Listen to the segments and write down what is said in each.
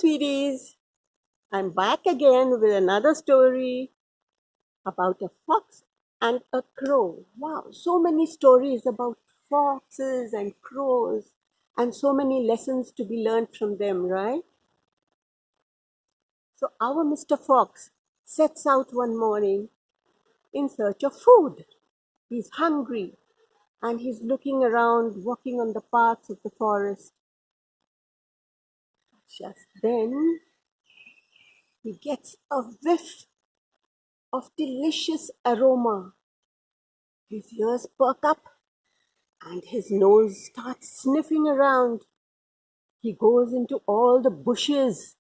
sweeties. I'm back again with another story about a fox and a crow. Wow, so many stories about foxes and crows, and so many lessons to be learned from them, right? So, our Mr. Fox sets out one morning in search of food. He's hungry and he's looking around, walking on the paths of the forest. Just then, he gets a whiff of delicious aroma. His ears perk up and his nose starts sniffing around. He goes into all the bushes,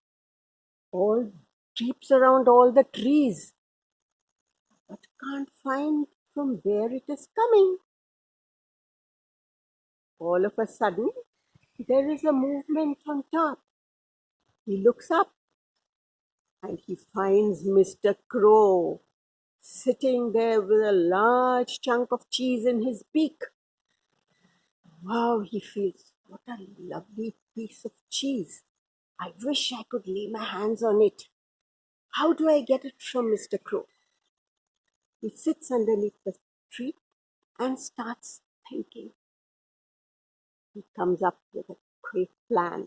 all creeps around all the trees, but can't find from where it is coming. All of a sudden, there is a movement on top. He looks up and he finds Mr. Crow sitting there with a large chunk of cheese in his beak. Wow, he feels, what a lovely piece of cheese. I wish I could lay my hands on it. How do I get it from Mr. Crow? He sits underneath the tree and starts thinking. He comes up with a great plan.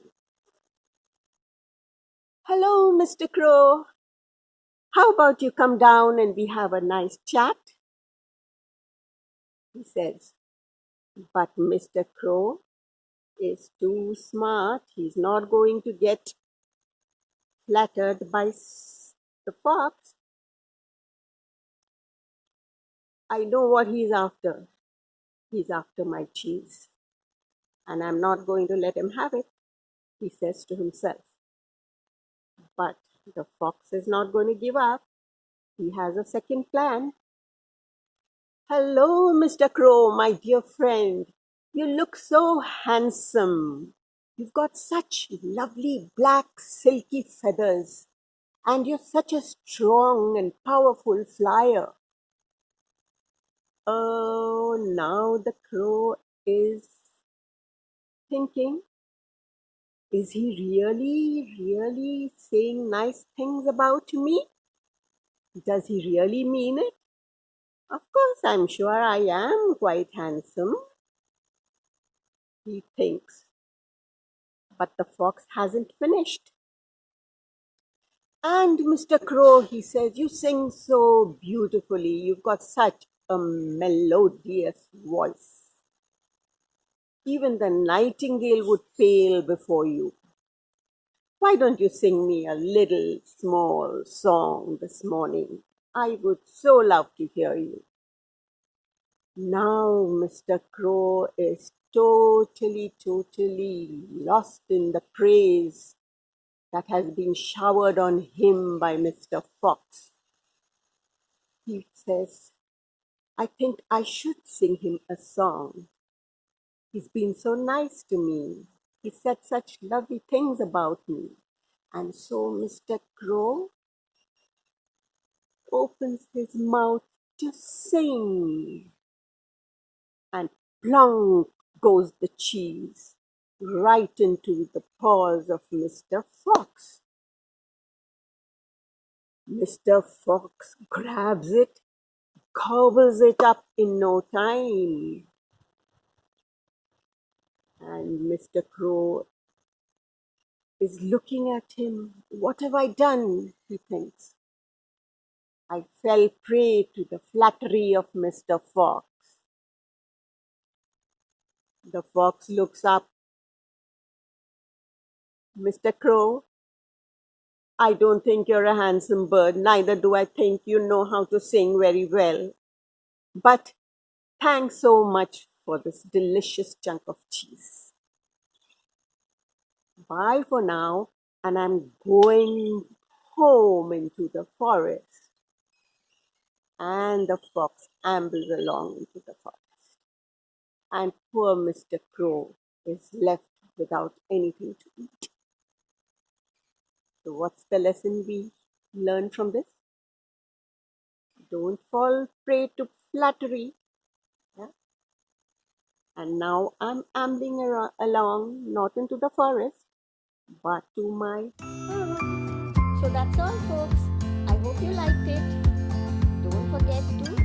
Hello, Mr. Crow. How about you come down and we have a nice chat? He says. But Mr. Crow is too smart. He's not going to get flattered by the fox. I know what he's after. He's after my cheese, and I'm not going to let him have it, he says to himself. But the fox is not going to give up. He has a second plan. Hello, Mr. Crow, my dear friend. You look so handsome. You've got such lovely black silky feathers, and you're such a strong and powerful flyer. Oh, now the crow is thinking, is he really saying nice things about me? Does he really mean it? Of course, I'm sure I am quite handsome, he thinks. But the fox hasn't finished. And Mr. Crow, he says, you sing so beautifully. You've got such a melodious voice. Even the nightingale would pale before you. Why don't you sing me a little small song this morning? I would so love to hear you. Now Mr. Crow is totally lost in the praise that has been showered on him by Mr. Fox. He says, I think I should sing him a song. He's been so nice to me. He said such lovely things about me. And so Mr. Crow opens his mouth to sing. And plunk goes the cheese right into the paws of Mr. Fox. Mr. Fox grabs it, gobbles it up in no time. And Mr. Crow is looking at him. What have I done? He thinks. I fell prey to the flattery of Mr. Fox. The fox looks up. Mr. Crow, I don't think you're a handsome bird, neither do I think you know how to sing very well. But thanks so much for this delicious chunk of cheese. Bye for now, and I'm going home into the forest. And the fox ambles along into the forest. And poor Mr. Crow is left without anything to eat. So what's the lesson we learn from this? Don't fall prey to flattery. Yeah? And now I'm ambling along, not into the forest, but to my heart. So that's all, folks. I hope you liked it. Don't forget to